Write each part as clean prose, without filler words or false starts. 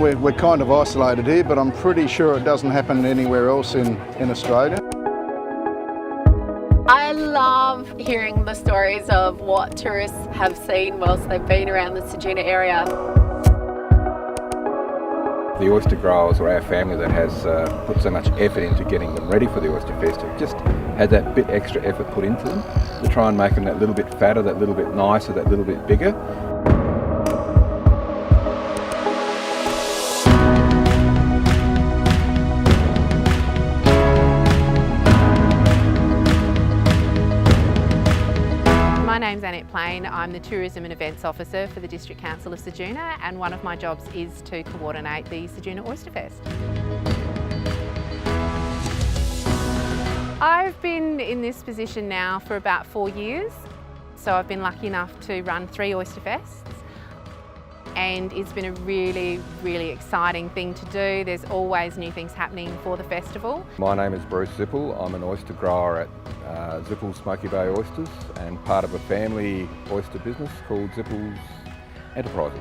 We're kind of isolated here, but I'm pretty sure it doesn't happen anywhere else in Australia. I love hearing the stories of what tourists have seen whilst they've been around the Ceduna area. The oyster growers or our family that has put so much effort into getting them ready for the Oysterfest have just had that bit extra effort put into them to try and make them that little bit fatter, that little bit nicer, that little bit bigger. My name's Genet. I'm the Tourism and Events Officer for the District Council of Ceduna, and one of my jobs is to coordinate the Ceduna Oysterfest. I've been in this position now for about 4 years, so I've been lucky enough to run 3 Oysterfests, and it's been a really exciting thing to do. There's always new things happening for the festival. My name is Bruce Sifl. I'm an oyster grower at Sifl Smoky Bay Oysters and part of a family oyster business called Sifl's Enterprises.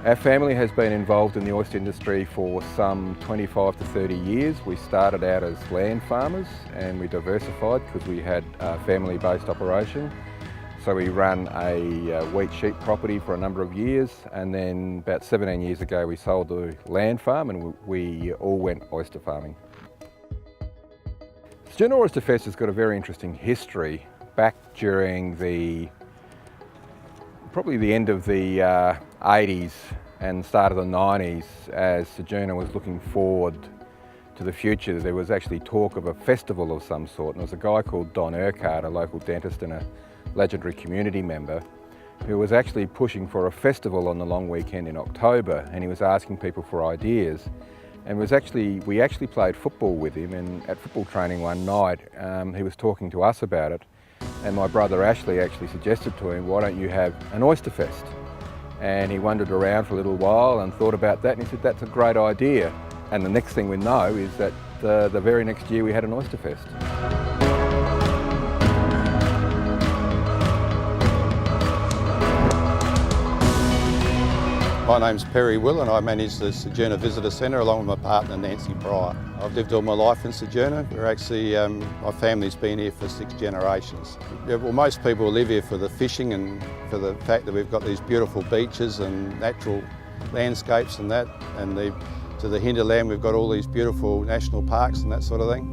Our family has been involved in the oyster industry for some 25 to 30 years. We started out as land farmers and we diversified because we had a family-based operation. So we ran a wheat sheep property for a number of years, and then about 17 years ago we sold the land farm and we all went oyster farming. Ceduna Oysterfest has got a very interesting history back during probably the end of the 80s and start of the 90s. As Ceduna was looking forward to the future, there was actually talk of a festival of some sort, and there was a guy called Don Urquhart, a local dentist and a legendary community member, who was actually pushing for a festival on the long weekend in October, and he was asking people for ideas. And we actually played football with him, and at football training one night he was talking to us about it, and my brother Ashley actually suggested to him, why don't you have an Oysterfest? And he wandered around for a little while and thought about that, and he said, that's a great idea. And the next thing we know is that the very next year we had an Oysterfest. My name's Perry Will and I manage the Ceduna Visitor Centre along with my partner Nancy Pryor. I've lived all my life in Ceduna. We're actually, my family's been here for 6 generations. Yeah, well, most people live here for the fishing and for the fact that we've got these beautiful beaches and natural landscapes and that, and to the hinterland we've got all these beautiful national parks and that sort of thing.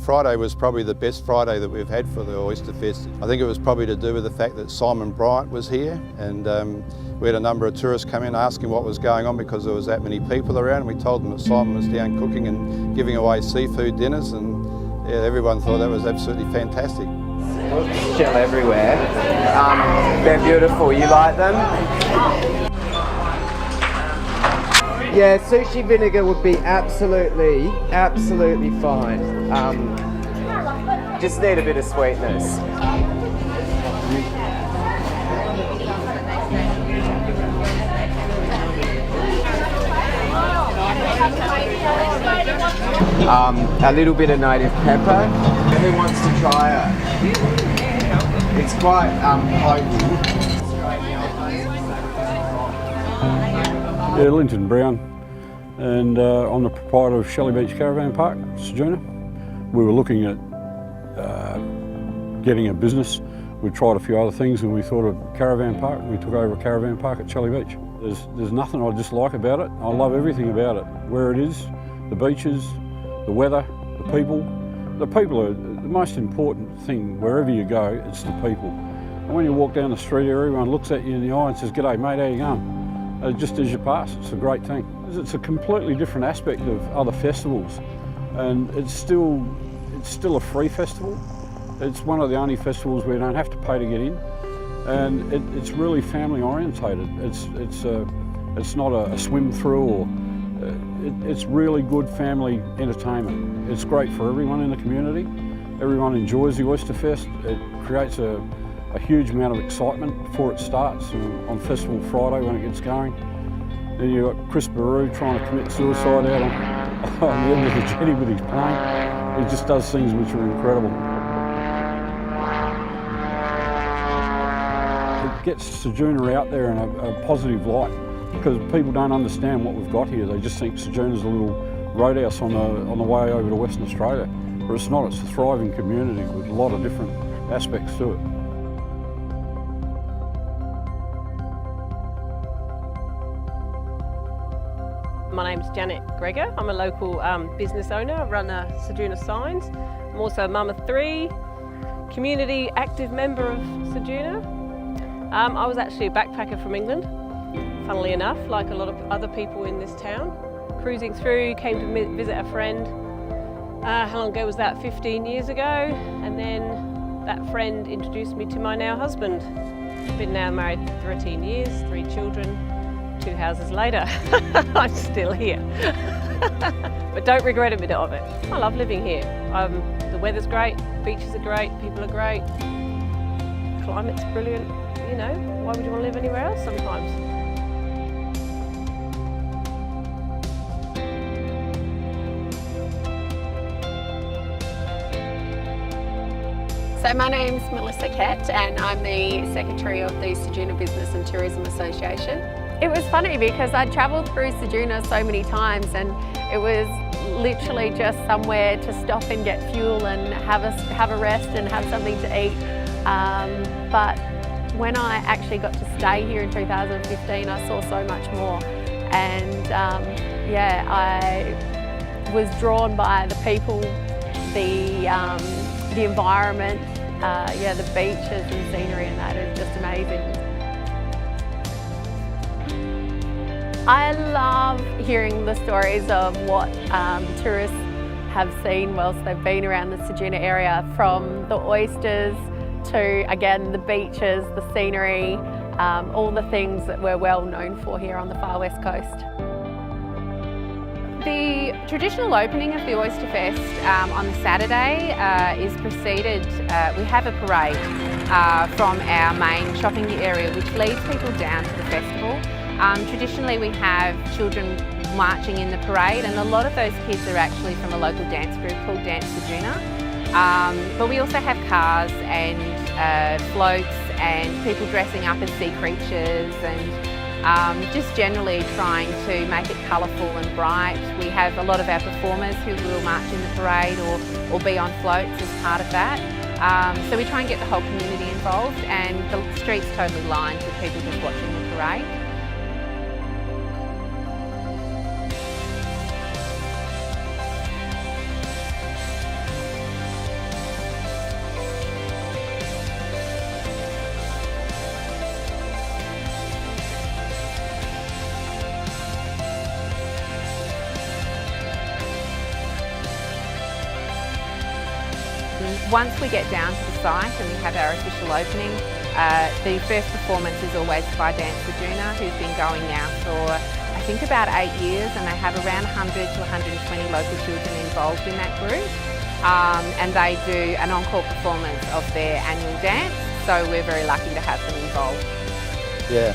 Friday was probably the best Friday that we've had for the Oysterfest. I think it was probably to do with the fact that Simon Bryant was here, and we had a number of tourists come in asking what was going on because there was that many people around, and we told them that Simon was down cooking and giving away seafood dinners, and yeah, everyone thought that was absolutely fantastic. Shell everywhere. They're beautiful. You like them? Yeah, sushi vinegar would be absolutely fine. Just need a bit of sweetness. A little bit of native pepper. Who wants to try it? It's quite potent. Yeah, Linton Brown, and I'm the proprietor of Shelley Beach Caravan Park, Ceduna. We were looking at getting a business. We tried a few other things and we thought of caravan park. We took over a caravan park at Shelley Beach. There's nothing I dislike about it. I love everything about it. Where it is, the beaches, the weather, the people. The people are the most important thing. Wherever you go, it's the people. And when you walk down the street, everyone looks at you in the eye and says, "G'day mate, how you going?" Just as you pass. It's a great thing. It's a completely different aspect of other festivals, and it's still a free festival. It's one of the only festivals where you don't have to pay to get in, and it's really family orientated. It's not a swim through, or it's really good family entertainment. It's great for everyone in the community. Everyone enjoys the Oysterfest. It creates a huge amount of excitement before it starts on Festival Friday when it gets going. Then you've got Chris Baru trying to commit suicide out on the end of the jetty with his plane. He just does things which are incredible. It gets Ceduna out there in a positive light. because people don't understand what we've got here. They just think Seduna's a little roadhouse on the way over to Western Australia, but it's not. It's a thriving community with a lot of different aspects to it. My name's Genet. I'm a local business owner. I run Ceduna Signs. I'm also a mum of 3, community active member of Ceduna. I was actually a backpacker from England, funnily enough, like a lot of other people in this town. Cruising through, came to visit a friend. How long ago was that? 15 years ago. And then that friend introduced me to my now husband. Been now married 13 years, 3 children. 2 houses later, I'm still here. But don't regret a minute of it. I love living here. The weather's great, beaches are great, people are great, climate's brilliant. You know, why would you want to live anywhere else sometimes? So my name's Melissa Kett and I'm the Secretary of the Ceduna Business and Tourism Association. It was funny because I'd travelled through Ceduna so many times and it was literally just somewhere to stop and get fuel and have a rest and have something to eat. But when I actually got to stay here in 2015, I saw so much more. And yeah, I was drawn by the people, the environment, yeah, the beaches and scenery, and that is just amazing. I love hearing the stories of what tourists have seen whilst they've been around the Ceduna area, from the oysters to, again, the beaches, the scenery, all the things that we're well known for here on the far west coast. The traditional opening of the Oysterfest on the Saturday is preceded, we have a parade from our main shopping area which leads people down to the festival. Traditionally we have children marching in the parade, and a lot of those kids are actually from a local dance group called Dance Ceduna. But we also have cars and floats and people dressing up as sea creatures, and just generally trying to make it colourful and bright. We have a lot of our performers who will march in the parade or be on floats as part of that. So we try and get the whole community involved, and the street's totally lined with people just watching the parade. Once we get down to the site and we have our official opening, the first performance is always by Dance Ceduna, who's been going now for I think about 8 years, and they have around 100 to 120 local children involved in that group. And they do an encore performance of their annual dance, so we're very lucky to have them involved. Yeah,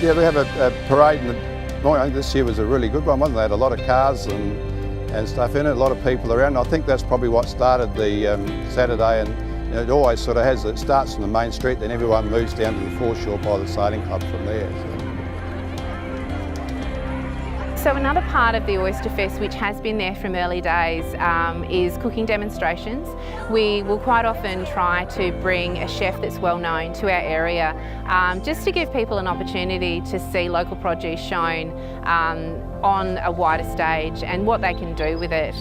yeah, we have a parade, and this year was a really good one, wasn't it? They had a lot of cars and stuff in it, a lot of people around. I think that's probably what started the Saturday, and you know, it always sort of has, it starts from the main street, then everyone moves down to the foreshore by the sailing club from there. So another part of the Oysterfest, which has been there from early days, is cooking demonstrations. We will quite often try to bring a chef that's well known to our area, just to give people an opportunity to see local produce shown on a wider stage and what they can do with it.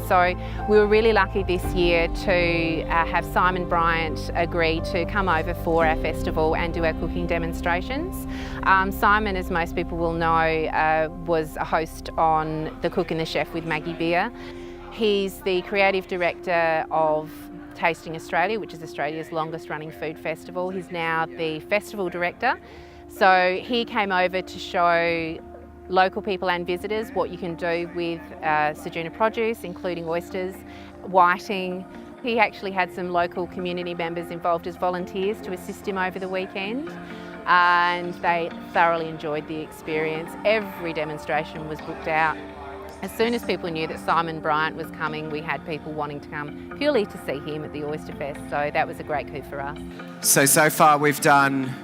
So we were really lucky this year to have Simon Bryant agree to come over for our festival and do our cooking demonstrations. Simon, as most people will know, was a host on The Cook and the Chef with Maggie Beer. He's the creative director of Tasting Australia, which is Australia's longest running food festival. He's now the festival director. So he came over to show local people and visitors what you can do with Ceduna produce, including oysters, whiting. He actually had some local community members involved as volunteers to assist him over the weekend, and they thoroughly enjoyed the experience. Every demonstration was booked out. As soon as people knew that Simon Bryant was coming, we had people wanting to come purely to see him at the Oysterfest, so that was a great coup for us. So far we've done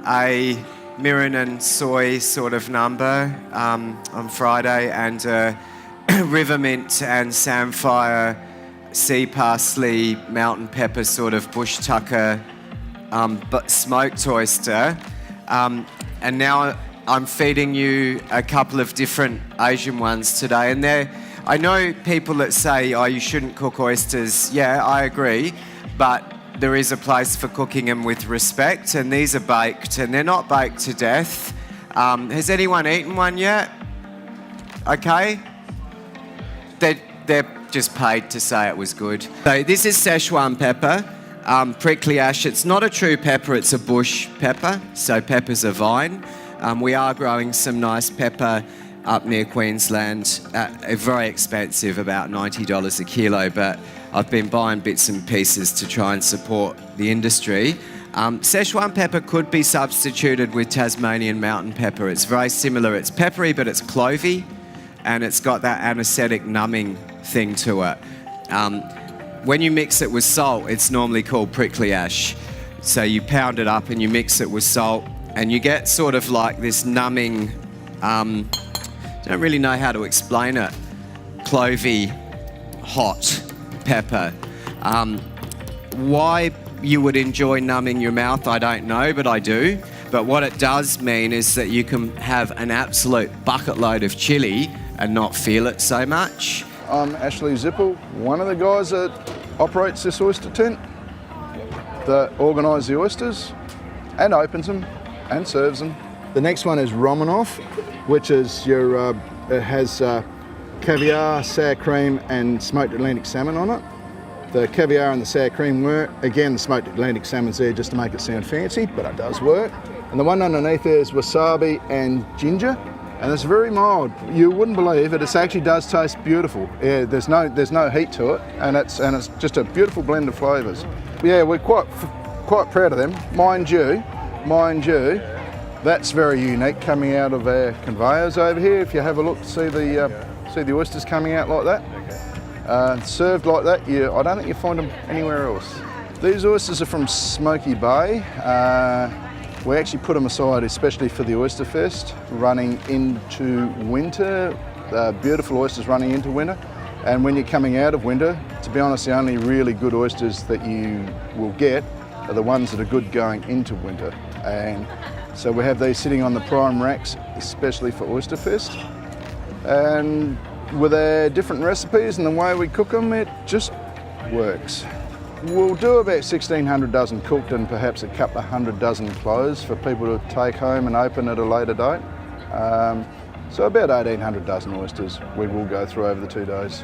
a mirin and soy sort of number on Friday, and river mint and samphire, sea parsley, mountain pepper sort of bush tucker, but smoked oyster. And now I'm feeding you a couple of different Asian ones today. And I know people that say, oh, you shouldn't cook oysters. Yeah, I agree. But there is a place for cooking them with respect. And these are baked, and they're not baked to death. Has anyone eaten one yet? Okay. They're just paid to say it was good. So this is Szechuan pepper. Prickly ash, it's not a true pepper, it's a bush pepper, so pepper's a vine. We are growing some nice pepper up near Queensland, very expensive, about $90 a kilo, but I've been buying bits and pieces to try and support the industry. Szechuan pepper could be substituted with Tasmanian mountain pepper. It's very similar, it's peppery but it's clovey, and it's got that anaesthetic numbing thing to it. When you mix it with salt, it's normally called prickly ash. So you pound it up and you mix it with salt, and you get sort of like this numbing, don't really know how to explain it, clovey, hot pepper. Why you would enjoy numbing your mouth, I don't know, but I do. But what it does mean is that you can have an absolute bucket load of chilli and not feel it so much. I'm Ashley Zippel, one of the guys that operates this oyster tent, that organise the oysters and opens them and serves them. The next one is Romanoff, which is your, it has caviar, sour cream and smoked Atlantic salmon on it. The caviar and the sour cream work. Again, the smoked Atlantic salmon's there just to make it sound fancy, but it does work. And the one underneath there is wasabi and ginger. And it's very mild. You wouldn't believe it. It actually does taste beautiful. Yeah, there's no heat to it, and it's just a beautiful blend of flavours. Yeah, we're quite proud of them. Mind you, that's very unique coming out of our conveyors over here. If you have a look, see the oysters coming out like that, served like that. I don't think you find them anywhere else. These oysters are from Smoky Bay. We actually put them aside especially for the Oysterfest, running into winter, beautiful oysters running into winter. And when you're coming out of winter, to be honest, the only really good oysters that you will get are the ones that are good going into winter. And so we have these sitting on the prime racks, especially for Oysterfest. And with our different recipes and the way we cook them, it just works. We'll do about 1,600 dozen cooked and perhaps a couple of hundred dozen closed for people to take home and open at a later date. So about 1,800 dozen oysters we will go through over the 2 days.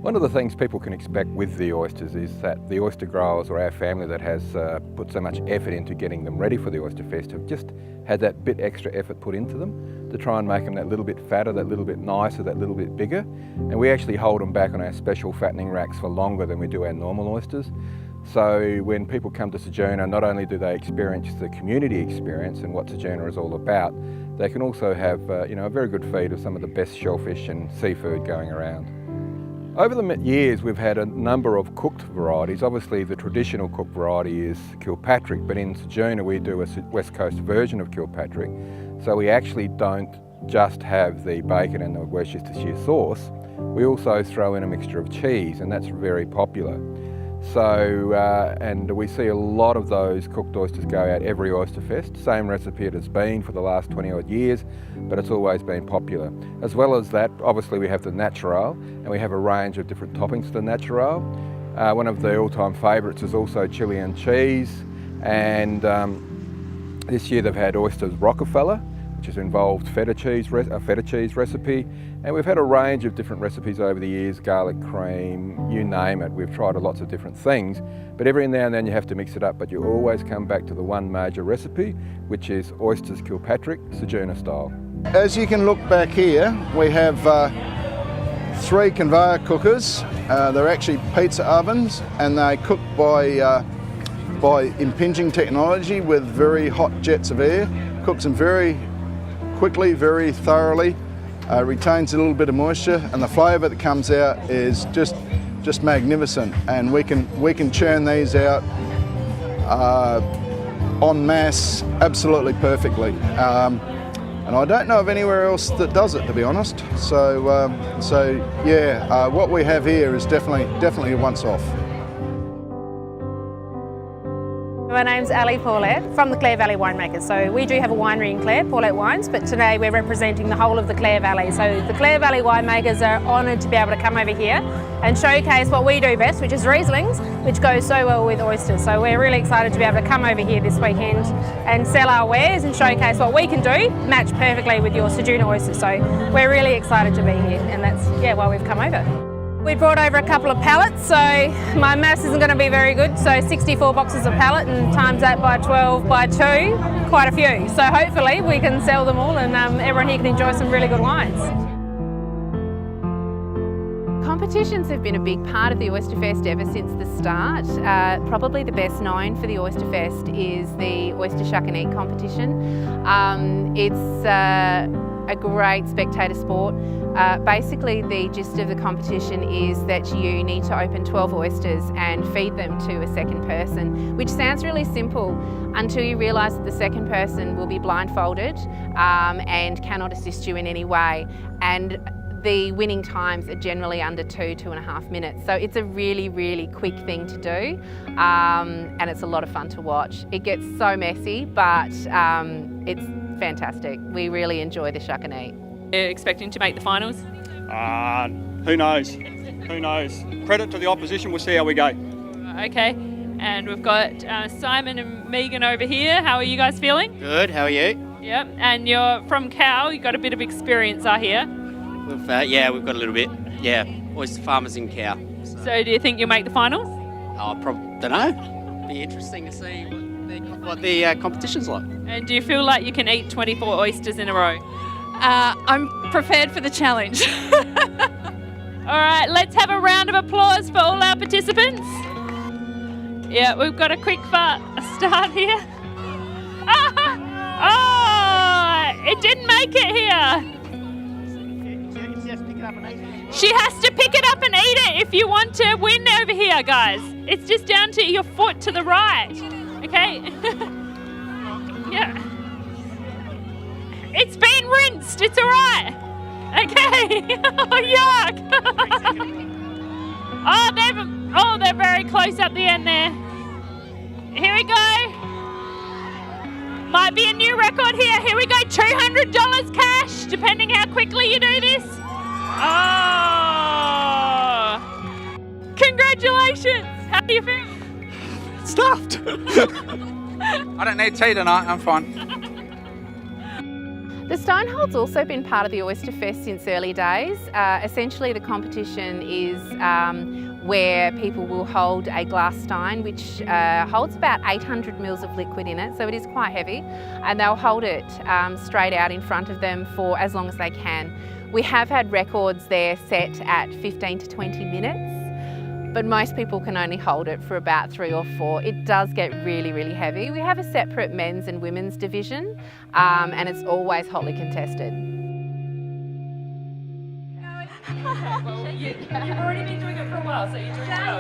One of the things people can expect with the oysters is that the oyster growers or our family that has put so much effort into getting them ready for the Oysterfest have just had that bit extra effort put into them to try and make them that little bit fatter, that little bit nicer, that little bit bigger. And we actually hold them back on our special fattening racks for longer than we do our normal oysters. So when people come to Ceduna, not only do they experience the community experience and what Ceduna is all about, they can also have a very good feed of some of the best shellfish and seafood going around. Over the years, we've had a number of cooked varieties. Obviously, the traditional cooked variety is Kilpatrick, but in Ceduna we do a West Coast version of Kilpatrick. So we actually don't just have the bacon and the Worcestershire sauce. We also throw in a mixture of cheese, and that's very popular. So, and we see a lot of those cooked oysters go out every Oysterfest. Same recipe it has been for the last 20 odd years, but it's always been popular. As well as that, obviously we have the natural, and we have a range of different toppings to the natural. One of the all-time favourites is also chili and cheese, and this year they've had oysters Rockefeller, which has involved a feta cheese recipe, and we've had a range of different recipes over the years, garlic cream, you name it. We've tried lots of different things, but every now and then you have to mix it up, but you always come back to the one major recipe, which is oysters Kilpatrick, Ceduna style. As you can look back here, we have 3 conveyor cookers. They're actually pizza ovens, and they cook by impinging technology with very hot jets of air. Cooks them very quickly, very thoroughly, retains a little bit of moisture, and the flavour that comes out is just magnificent. And we can churn these out en masse absolutely perfectly. And I don't know of anywhere else that does it, to be honest. So what we have here is definitely a once-off. My name's Ali Paulette from the Clare Valley Winemakers. So we do have a winery in Clare, Paulette Wines, but today we're representing the whole of the Clare Valley. So the Clare Valley Winemakers are honoured to be able to come over here and showcase what we do best, which is Rieslings, which goes so well with oysters. So we're really excited to be able to come over here this weekend and sell our wares and showcase what we can do, match perfectly with your Ceduna oysters. So we're really excited to be here, and that's why we've come over. We brought over a couple of pallets, so my maths isn't going to be very good, so 64 boxes of pallet and times that by 12 by 2, quite a few. So hopefully we can sell them all and everyone here can enjoy some really good wines. Competitions have been a big part of the Oysterfest ever since the start. Probably the best known for the Oysterfest is the Oyster Shuck and Eat competition. It's a great spectator sport. Basically, the gist of the competition is that you need to open 12 oysters and feed them to a second person, which sounds really simple until you realise that the second person will be blindfolded and cannot assist you in any way. And the winning times are generally under 2.5 minutes. So it's a really, really quick thing to do, and it's a lot of fun to watch. It gets so messy, but it's fantastic. We really enjoy the Shuck and Eat. You're expecting to make the finals? Who knows? Who knows? Credit to the opposition, we'll see how we go. Okay, and we've got Simon and Megan over here. How are you guys feeling? Good, how are you? Yep, and you're from Cal, you've got a bit of experience, I hear. We've got a little bit. Yeah, oyster farmers in Cal. So do you think you'll make the finals? I probably don't know. Be interesting to see what the competition's like. And do you feel like you can eat 24 oysters in a row? I'm prepared for the challenge. All right, let's have a round of applause for all our participants. Yeah, we've got a quick start here. Oh, it didn't make it here. She has to pick it up and eat it if you want to win over here, guys. It's just down to your foot to the right, okay? Yeah. It's been rinsed, it's all right. Okay. Oh, yuck. They're very close up the end there. Here we go. Might be a new record here. Here we go, $200 cash, depending how quickly you do this. Oh. Congratulations. How do you feel? Stuffed. I don't need tea tonight, I'm fine. The Stonehold's also been part of the Oysterfest since early days. Essentially, the competition is where people will hold a glass stein which holds about 800 mils of liquid in it, so it is quite heavy, and they'll hold it straight out in front of them for as long as they can. We have had records there set at 15 to 20 minutes, but most people can only hold it for about 3 or 4. It does get really, really heavy. We have a separate men's and women's division, and it's always hotly contested. You've already been doing it for a while, so you're doing well.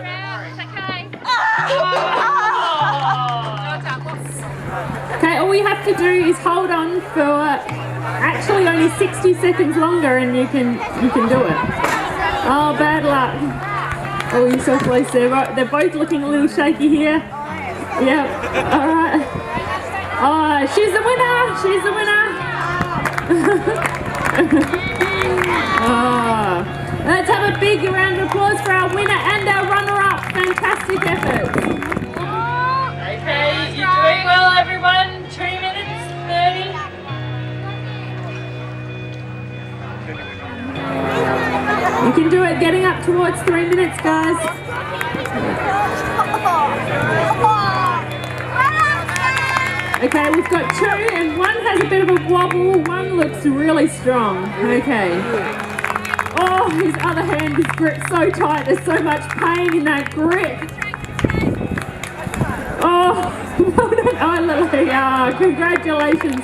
Okay, all we have to do is hold on for actually only 60 seconds longer, and you can do it. Oh, bad luck. Oh, you're so close there. They're both looking a little shaky here. Yep. All right. Oh, she's the winner. She's the winner. Oh. Let's have a big round of applause for our winner and our runner-up. Fantastic effort. Okay, you're doing well, everyone. 2 minutes 30. You can do it, getting up towards 3 minutes, guys. Okay, we've got 2 and one has a bit of a wobble. One looks really strong. Okay. Oh, his other hand is gripped so tight. There's so much pain in that grip. Oh, well done. Hallelujah. Congratulations.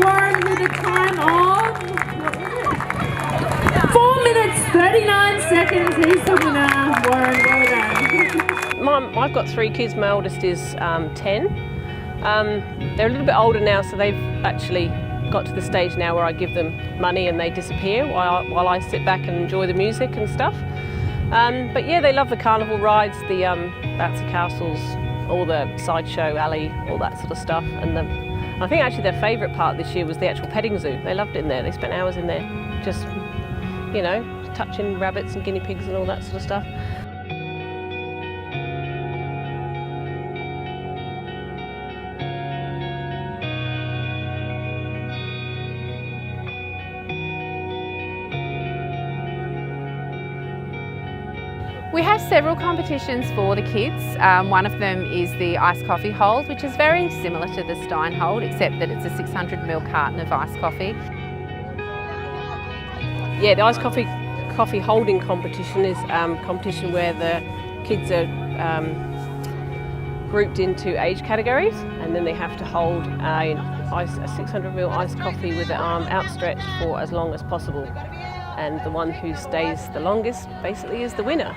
Warren with a time of 4 minutes, 39 seconds. He's the winner. Warren, well done. I've got 3 kids. My oldest is 10. They're a little bit older now, so they've actually got to the stage now where I give them money and they disappear while I sit back and enjoy the music and stuff. But yeah, they love the carnival rides, the bouncy castles, all the sideshow alley, all that sort of stuff. And I think actually their favourite part this year was the actual petting zoo. They loved it in there. They spent hours in there just, you know, touching rabbits and guinea pigs and all that sort of stuff. We have several competitions for the kids. One of them is the iced coffee hold, which is very similar to the Stein hold, except that it's a 600ml carton of iced coffee. Yeah, the iced coffee holding competition is a competition where the kids are grouped into age categories, and then they have to hold a 600ml iced coffee with their arm outstretched for as long as possible. And the one who stays the longest basically is the winner.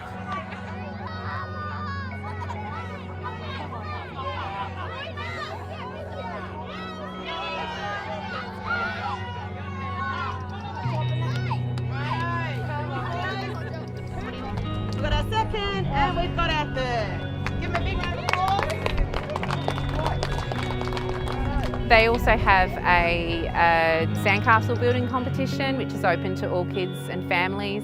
We've got our second and we've got our third. Give them a big round of applause. They also have a sandcastle building competition, which is open to all kids and families,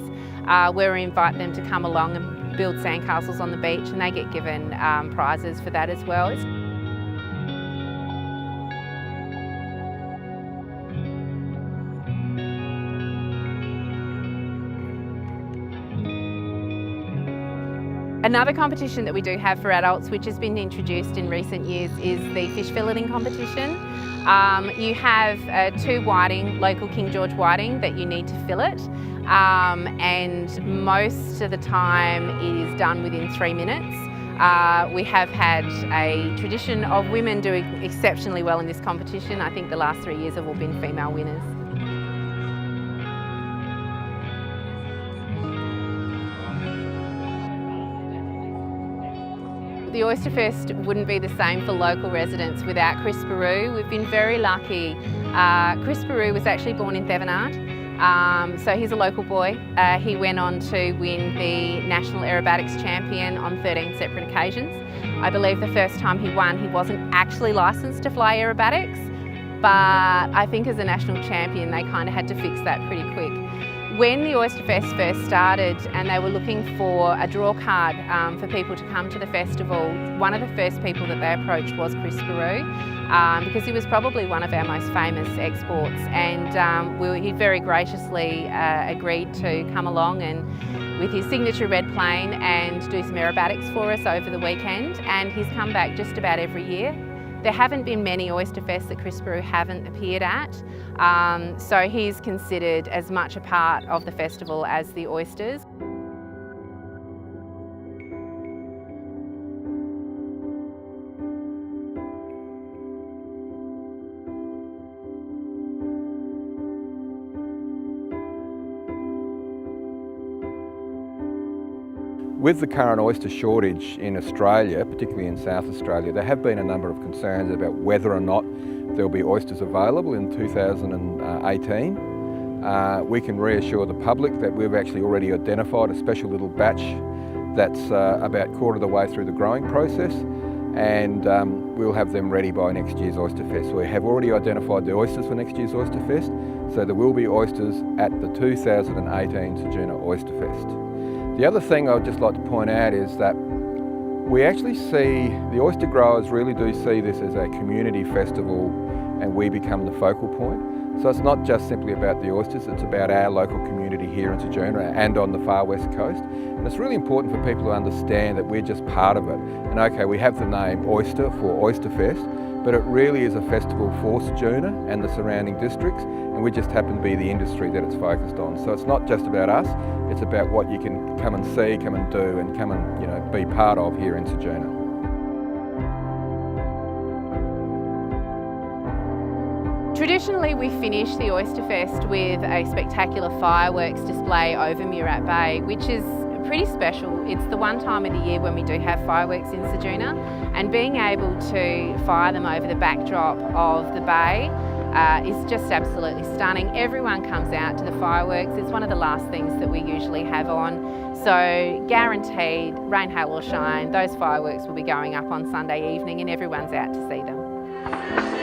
where we invite them to come along and build sandcastles on the beach, and they get given prizes for that as well. Another competition that we do have for adults, which has been introduced in recent years, is the fish filleting competition. You have 2 whiting, local King George whiting, that you need to fillet, and most of the time it is done within 3 minutes. We have had a tradition of women doing exceptionally well in this competition. I think the last 3 years have all been female winners. The Oysterfest wouldn't be the same for local residents without Chris Barou. We've been very lucky. Chris Barou was actually born in Thevenard, so he's a local boy. He went on to win the National Aerobatics Champion on 13 separate occasions. I believe the first time he won, he wasn't actually licensed to fly aerobatics, but I think as a national champion, they kind of had to fix that pretty quick. When the Oysterfest first started and they were looking for a draw card for people to come to the festival, one of the first people that they approached was Chris Barou, because he was probably one of our most famous exports, and he very graciously agreed to come along and with his signature red plane and do some aerobatics for us over the weekend, and he's come back just about every year. There haven't been many Oysterfests that Chris Barou haven't appeared at, so he's considered as much a part of the festival as the oysters. With the current oyster shortage in Australia, particularly in South Australia, there have been a number of concerns about whether or not there'll be oysters available in 2018. We can reassure the public that we've actually already identified a special little batch that's about a quarter of the way through the growing process, and we'll have them ready by next year's Oysterfest. We have already identified the oysters for next year's Oysterfest, so there will be oysters at the 2018 Ceduna Oysterfest. The other thing I would just like to point out is that we actually see, the oyster growers really do see this as a community festival, and we become the focal point. So it's not just simply about the oysters, it's about our local community here in Ceduna and on the far west coast. And it's really important for people to understand that we're just part of it. And okay, we have the name Oyster for Oysterfest, but it really is a festival for Ceduna and the surrounding districts, and we just happen to be the industry that it's focused on. So it's not just about us, it's about what you can come and see, come and do, and come and be part of here in Ceduna. Traditionally, we finish the Oysterfest with a spectacular fireworks display over Murat Bay, which is pretty special. It's the one time of the year when we do have fireworks in Ceduna, and being able to fire them over the backdrop of the bay is just absolutely stunning. Everyone comes out to the fireworks. It's one of the last things that we usually have on. So guaranteed, rain, hail or shine, those fireworks will be going up on Sunday evening and everyone's out to see them.